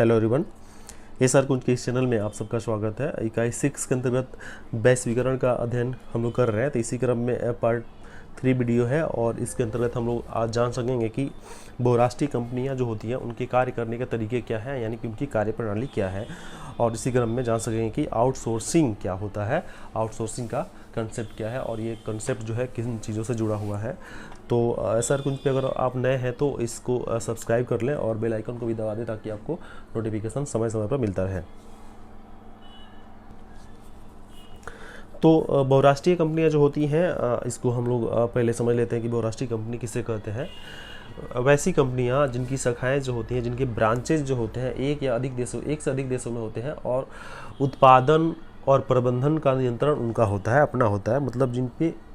Hello everyone, ये sir कुंज के इस चैनल में आप सबका स्वागत है। इकाई 6 के अंतर्गत वैश्वीकरण का अध्ययन हम लोग कर रहे हैं। तो इसी क्रम में पार्ट 3 वीडियो है और इसके अंतर्गत हम लोग आज जान सकेंगे कि बहुराष्ट्रीय कंपनियां जो होती हैं उनके कार्य करने के तरीके क्या है, यानी कि उनकी कार्यप्रणाली क्या है। और इसी क्रम में जान सकेंगे कि आउटसोर्सिंग क्या होता है, आउटसोर्सिंग का कंसेप्ट क्या है और ये कंसेप्ट जो है किन चीज़ों से जुड़ा हुआ है। तो सर कुंज पे अगर आप नए हैं तो इसको सब्सक्राइब कर लें और बेल आइकन को भी दबा दें ताकि आपको नोटिफिकेशन समय समय पर मिलता रहे। तो बहुराष्ट्रीय कंपनियां जो होती हैं इसको हम लोग पहले समझ लेते हैं कि बहुराष्ट्रीय कंपनी किसे कहते हैं। वैसी कंपनियां जिनकी शाखाएं जो होती हैं, जिनके ब्रांचेज जो होते हैं एक से अधिक देशों में होते हैं और उत्पादन और प्रबंधन का नियंत्रण उनका होता है, अपना होता है, मतलब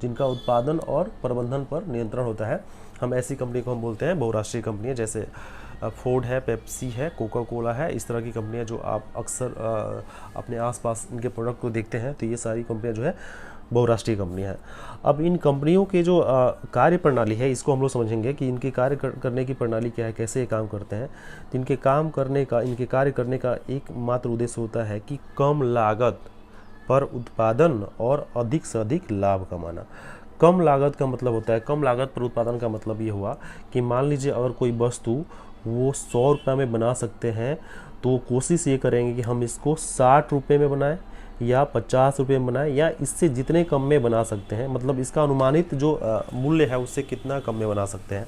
जिनका उत्पादन और प्रबंधन पर नियंत्रण होता है, हम ऐसी कंपनी को हम बोलते हैं बहुराष्ट्रीय कंपनियां। जैसे फोर्ड है, पेप्सी है, कोका कोला है, इस तरह की कंपनियां जो आप अक्सर अपने आसपास इनके प्रोडक्ट को देखते हैं, तो ये सारी कंपनियां जो है बहुराष्ट्रीय कंपनियां हैं। अब इन कंपनियों के जो कार्य प्रणाली है इसको हम लोग समझेंगे कि इनके कार्य करने की प्रणाली क्या है, कैसे ये काम करते हैं। तो इनके कार्य करने का एकमात्र उद्देश्य होता है कि कम लागत पर उत्पादन और अधिक से अधिक लाभ कमाना। कम लागत का मतलब होता है, कम लागत पर उत्पादन का मतलब ये हुआ कि मान लीजिए अगर कोई वस्तु वो 100 रुपये में बना सकते हैं तो कोशिश ये करेंगे कि हम इसको 60 रुपये में बनाएं या 50 रुपये में बनाएं या इससे जितने कम में बना सकते हैं, मतलब इसका अनुमानित जो मूल्य है उससे कितना कम में बना सकते हैं,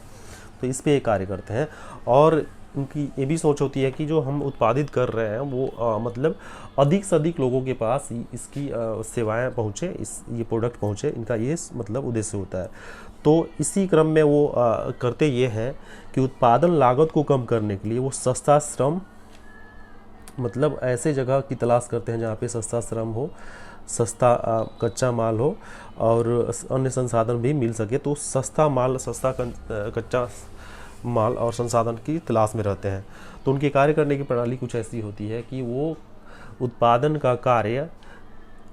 तो इस पे ये कार्य करते हैं। और उनकी ये भी सोच होती है कि जो हम उत्पादित कर रहे हैं वो मतलब अधिक से अधिक लोगों के पास इसकी सेवाएं पहुँचे, ये प्रोडक्ट पहुँचे, इनका ये मतलब उद्देश्य होता है। तो इसी क्रम में वो करते ये हैं कि उत्पादन लागत को कम करने के लिए वो सस्ता श्रम, मतलब ऐसे जगह की तलाश करते हैं जहाँ पे सस्ता श्रम हो, सस्ता कच्चा माल हो और अन्य संसाधन भी मिल सके। तो सस्ता माल, सस्ता कच्चा माल और संसाधन की तलाश में रहते हैं। तो उनके कार्य करने की प्रणाली कुछ ऐसी होती है कि वो उत्पादन का कार्य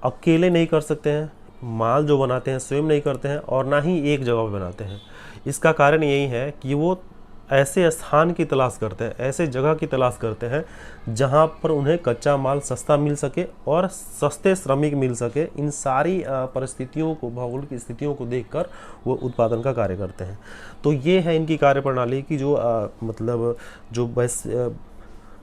अकेले नहीं कर सकते हैं, माल जो बनाते हैं स्वयं नहीं करते हैं और ना ही एक जगह पर बनाते हैं। इसका कारण यही है कि वो ऐसे स्थान की तलाश करते हैं, ऐसे जगह की तलाश करते हैं जहां पर उन्हें कच्चा माल सस्ता मिल सके और सस्ते श्रमिक मिल सके। इन सारी परिस्थितियों को, भौगोलिक स्थितियों को देखकर वो उत्पादन का कार्य करते हैं। तो ये है इनकी कार्यप्रणाली की जो मतलब जो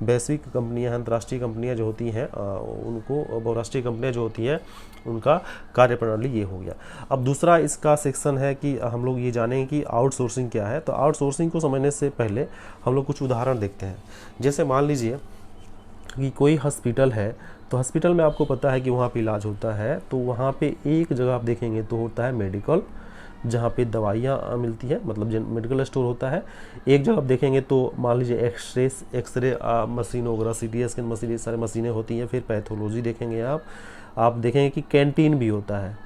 वैश्विक कंपनियां, अंतर्राष्ट्रीय कंपनियां जो होती हैं उनको बहुराष्ट्रीय कंपनियां जो होती हैं उनका कार्यप्रणाली ये हो गया। अब दूसरा इसका सेक्शन है कि हम लोग ये जानेंगे कि आउटसोर्सिंग क्या है। तो आउटसोर्सिंग को समझने से पहले हम लोग कुछ उदाहरण देखते हैं। जैसे मान लीजिए कि कोई हॉस्पिटल है, तो हॉस्पिटल में आपको पता है कि वहाँ पे इलाज होता है, तो वहाँ पे एक जगह आप देखेंगे तो होता है मेडिकल, जहाँ पे दवाइयाँ मिलती हैं, मतलब मेडिकल स्टोर होता है। एक जगह आप देखेंगे तो मान लीजिए एक्सरे मशीन वगैरह, CT स्कैन मशीन, ये सारे मशीनें होती हैं। फिर पैथोलॉजी देखेंगे आप देखेंगे कि कैंटीन भी होता है।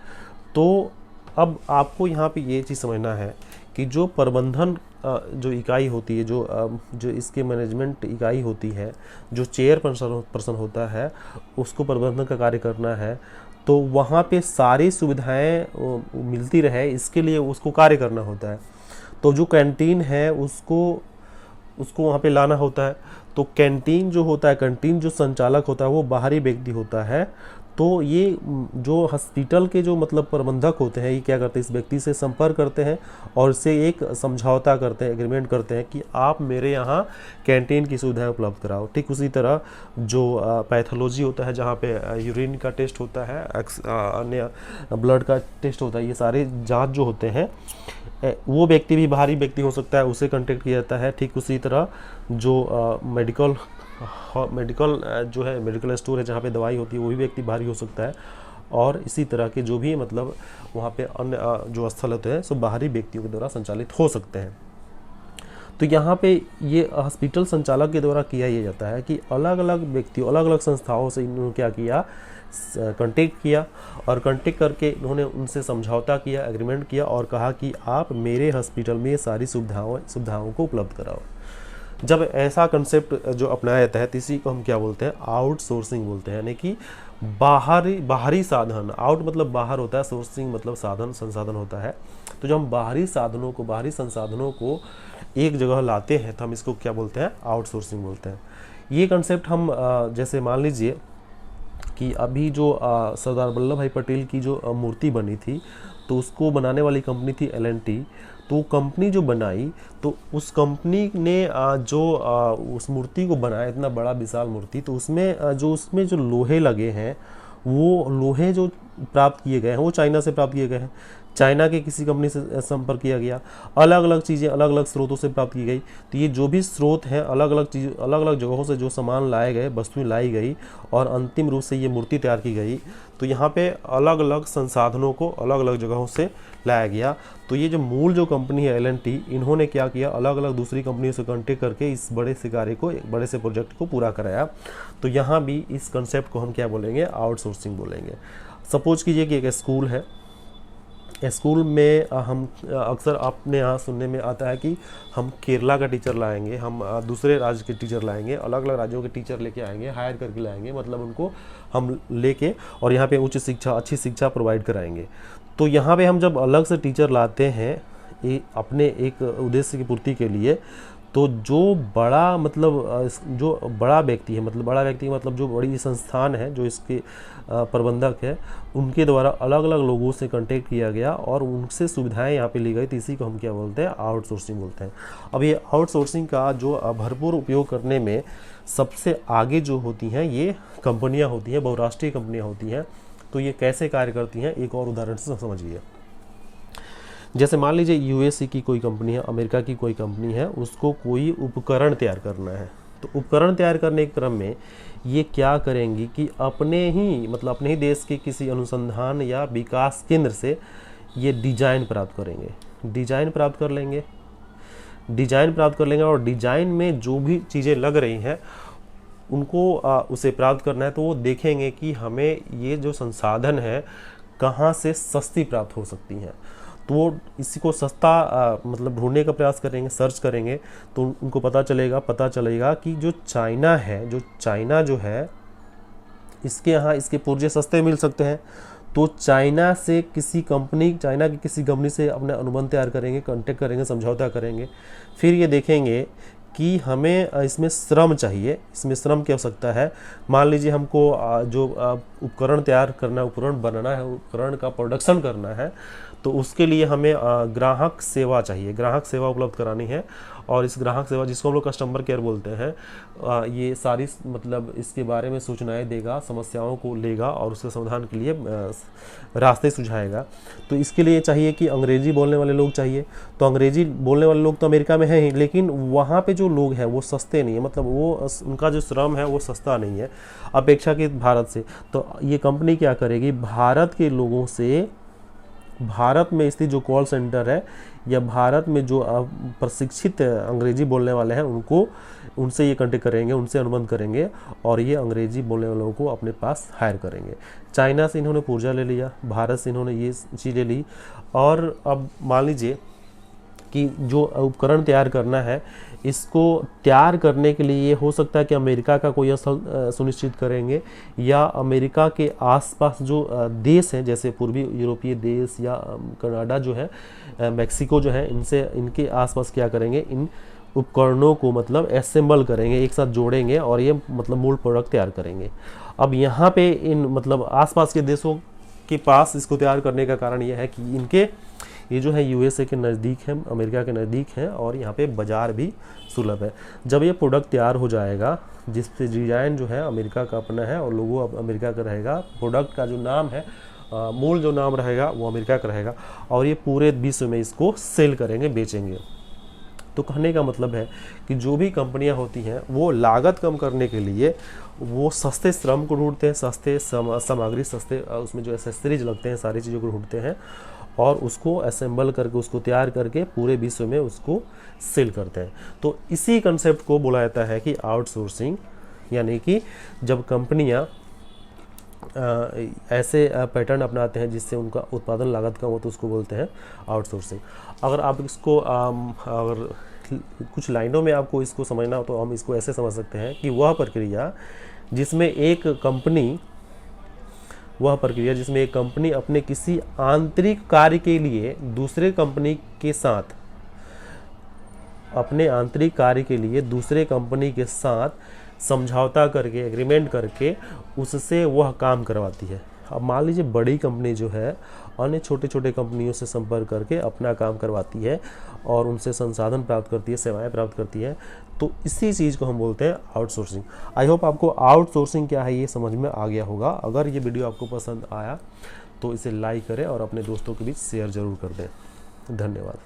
तो अब आपको यहाँ पे ये चीज़ समझना है कि जो प्रबंधन जो इकाई होती है, जो इसके मैनेजमेंट इकाई होती है, जो चेयर पर्सन होता है, उसको प्रबंधन का कार्य करना है, तो वहाँ पे सारी सुविधाएं मिलती रहे, इसके लिए उसको कार्य करना होता है। तो जो कैंटीन है उसको वहाँ पे लाना होता है। तो कैंटीन जो होता है, कैंटीन जो संचालक होता है वो बाहरी व्यक्ति होता है। तो ये जो हॉस्पिटल के जो मतलब प्रबंधक होते हैं, ये क्या करते हैं, इस व्यक्ति से संपर्क करते हैं और इससे एक समझौता करते हैं, एग्रीमेंट करते हैं कि आप मेरे यहाँ कैंटीन की सुविधाएं उपलब्ध कराओ। ठीक उसी तरह जो पैथोलॉजी होता है, जहाँ पे यूरिन का टेस्ट होता है, अन्य ब्लड का टेस्ट होता है, ये सारे जाँच जो होते हैं, वो व्यक्ति भी बाहरी व्यक्ति हो सकता है, उसे कॉन्टेक्ट किया जाता है। ठीक उसी तरह जो मेडिकल जो है, मेडिकल स्टोर है जहाँ पे दवाई होती है, वो भी व्यक्ति बाहरी हो सकता है। और इसी तरह के जो भी मतलब वहाँ पे अन्य जो स्थल होते हैं सब बाहरी व्यक्तियों के द्वारा संचालित हो सकते हैं। तो यहाँ पे ये हॉस्पिटल संचालक के द्वारा किया ये जाता है कि अलग अलग व्यक्तियों, अलग अलग संस्थाओं से इन्होंने क्या किया, कांटेक्ट किया और कांटेक्ट करके इन्होंने उनसे समझौता किया, एग्रीमेंट किया और कहा कि आप मेरे हॉस्पिटल में ये सारी सुविधाओं को उपलब्ध कराओ। जब ऐसा कंसेप्ट जो अपनाया जाता है तो इसी को हम क्या बोलते हैं, आउटसोर्सिंग बोलते हैं। यानी कि बाहरी साधन, आउट मतलब बाहर होता है, सोर्सिंग मतलब साधन, संसाधन होता है। तो जब हम बाहरी संसाधनों को एक जगह लाते हैं तो हम इसको क्या बोलते हैं, आउटसोर्सिंग बोलते हैं। ये कंसेप्ट हम जैसे मान लीजिए कि अभी जो सरदार वल्लभ भाई पटेल की जो मूर्ति बनी थी, तो उसको बनाने वाली कंपनी थी L&T। तो कंपनी जो बनाई, तो उस कंपनी ने उस मूर्ति को बनाया, इतना बड़ा विशाल मूर्ति, तो उसमें जो लोहे लगे हैं, वो लोहे जो प्राप्त किए गए हैं वो चाइना से प्राप्त किए गए हैं। चाइना के किसी कंपनी से संपर्क किया गया, अलग अलग चीज़ें अलग अलग स्रोतों से प्राप्त की गई। तो ये जो भी स्रोत हैं, अलग अलग चीज़, अलग अलग जगहों से जो सामान लाए गए, वस्तुएं लाई गई और अंतिम रूप से ये मूर्ति तैयार की गई। तो यहाँ पे अलग अलग संसाधनों को अलग अलग जगहों से लाया गया। तो ये जो मूल जो कंपनी है L&T, इन्होंने क्या किया, अलग अलग दूसरी कंपनियों से कॉन्टेक्ट करके इस बड़े से कार्य को, एक बड़े से प्रोजेक्ट को पूरा कराया। तो यहाँ भी इस कंसेप्ट को हम क्या बोलेंगे, आउटसोर्सिंग बोलेंगे। सपोज कीजिए कि एक स्कूल है, स्कूल में हम अक्सर अपने यहाँ सुनने में आता है कि हम केरला का टीचर लाएंगे, हम दूसरे राज्य के टीचर लाएंगे, अलग अलग राज्यों के टीचर लेके आएंगे, हायर करके लाएंगे, मतलब उनको हम लेके और यहाँ पे उच्च शिक्षा, अच्छी शिक्षा प्रोवाइड कराएंगे। तो यहाँ पे हम जब अलग से टीचर लाते हैं अपने एक उद्देश्य की पूर्ति के लिए, तो जो बड़ा मतलब जो बड़ा व्यक्ति है, मतलब बड़ा व्यक्ति मतलब जो बड़ी संस्थान है, जो इसके प्रबंधक है, उनके द्वारा अलग अलग लोगों से कांटेक्ट किया गया और उनसे सुविधाएं यहाँ पे ली गई। तो इसी को हम क्या बोलते हैं, आउटसोर्सिंग बोलते हैं। अब ये आउटसोर्सिंग का जो भरपूर उपयोग करने में सबसे आगे जो होती हैं ये कंपनियाँ होती हैं, बहुराष्ट्रीय कंपनियाँ होती हैं। तो ये कैसे कार्य करती हैं, एक और उदाहरण से समझिए। जैसे मान लीजिए USA की कोई कंपनी है, अमेरिका की कोई कंपनी है, उसको कोई उपकरण तैयार करना है। तो उपकरण तैयार करने के क्रम में ये क्या करेंगी कि अपने ही देश के किसी अनुसंधान या विकास केंद्र से ये डिजाइन प्राप्त करेंगे, डिजाइन प्राप्त कर लेंगे और डिजाइन में जो भी चीज़ें लग रही हैं उनको उसे प्राप्त करना है। तो वो देखेंगे कि हमें ये जो संसाधन है कहाँ से सस्ती प्राप्त हो सकती हैं। तो वो इसी को सस्ता मतलब ढूंढने का प्रयास करेंगे, सर्च करेंगे। तो उनको पता चलेगा कि जो चाइना जो है इसके यहाँ इसके पुर्जे सस्ते मिल सकते हैं। तो चाइना की किसी कंपनी से अपने अनुबंध तैयार करेंगे, कांटेक्ट करेंगे, समझौता करेंगे। फिर ये देखेंगे कि हमें इसमें श्रम चाहिए, इसमें श्रम की आवश्यकता है। मान लीजिए हमको जो उपकरण तैयार करना है, उपकरण बनाना है, उपकरण का प्रोडक्शन करना है, तो उसके लिए हमें ग्राहक सेवा चाहिए, ग्राहक सेवा उपलब्ध करानी है। और इस ग्राहक सेवा, जिसको हम लोग कस्टमर केयर बोलते हैं, ये सारी मतलब इसके बारे में सूचनाएं देगा, समस्याओं को लेगा और उसके समाधान के लिए रास्ते सुझाएगा। तो इसके लिए चाहिए कि अंग्रेजी बोलने वाले लोग चाहिए। तो अंग्रेजी बोलने वाले लोग तो अमेरिका में हैं ही, लेकिन वहाँ पे जो लोग हैं वो सस्ते नहीं है, मतलब वो उनका जो श्रम है वो सस्ता नहीं है अपेक्षाकृत भारत से। तो ये कंपनी क्या करेगी, भारत के लोगों से, भारत में स्थित जो कॉल सेंटर है या भारत में जो प्रशिक्षित अंग्रेजी बोलने वाले हैं उनसे ये कांटेक्ट करेंगे, उनसे अनुबंध करेंगे और ये अंग्रेजी बोलने वालों को अपने पास हायर करेंगे। चाइना से इन्होंने पुर्जा ले लिया, भारत से इन्होंने ये चीज़ ले ली। और अब मान लीजिए कि जो उपकरण तैयार करना है, इसको तैयार करने के लिए हो सकता है कि अमेरिका का कोई स्थल सुनिश्चित करेंगे, या अमेरिका के आसपास जो देश हैं, जैसे पूर्वी यूरोपीय देश या कनाडा जो है, मैक्सिको जो है, इनके आसपास क्या करेंगे, इन उपकरणों को मतलब असेंबल करेंगे, एक साथ जोड़ेंगे और ये मतलब मूल प्रोडक्ट तैयार करेंगे। अब यहाँ पे इन मतलब आसपास के देशों के पास इसको तैयार करने का कारण यह है कि इनके ये जो है USA के नज़दीक है, अमेरिका के नज़दीक है और यहाँ पे बाज़ार भी सुलभ है। जब ये प्रोडक्ट तैयार हो जाएगा, जिससे डिज़ाइन जो है अमेरिका का अपना है और लोगो अमेरिका का रहेगा, प्रोडक्ट का जो नाम है, मूल जो नाम रहेगा वो अमेरिका का रहेगा और ये पूरे विश्व में इसको सेल करेंगे, बेचेंगे। तो कहने का मतलब है कि जो भी कंपनियां होती हैं वो लागत कम करने के लिए वो सस्ते श्रम को ढूंढते हैं, सस्ते सामग्री, सस्ते उसमें जो एसेसरीज लगते हैं, सारी चीज़ों को ढूंढते हैं और उसको असेंबल करके, उसको तैयार करके पूरे विश्व में उसको सेल करते हैं। तो इसी कंसेप्ट को बोला जाता है कि आउटसोर्सिंग, यानी कि जब कंपनियां ऐसे पैटर्न अपनाते हैं जिससे उनका उत्पादन लागत कम हो तो उसको बोलते हैं आउटसोर्सिंग। अगर आप इसको अगर कुछ लाइनों में आपको इसको समझना हो तो हम इसको ऐसे समझ सकते हैं कि वह प्रक्रिया जिसमें एक कंपनी अपने किसी आंतरिक कार्य के लिए दूसरे कंपनी के साथ समझौता करके, एग्रीमेंट करके उससे वह काम करवाती है। अब मान लीजिए बड़ी कंपनी जो है अन्य छोटे छोटे कंपनियों से संपर्क करके अपना काम करवाती है और उनसे संसाधन प्राप्त करती है, सेवाएं प्राप्त करती है, तो इसी चीज़ को हम बोलते हैं आउटसोर्सिंग। आई होप आपको आउटसोर्सिंग क्या है ये समझ में आ गया होगा। अगर ये वीडियो आपको पसंद आया तो इसे लाइक करें और अपने दोस्तों के बीच शेयर ज़रूर कर दें। धन्यवाद।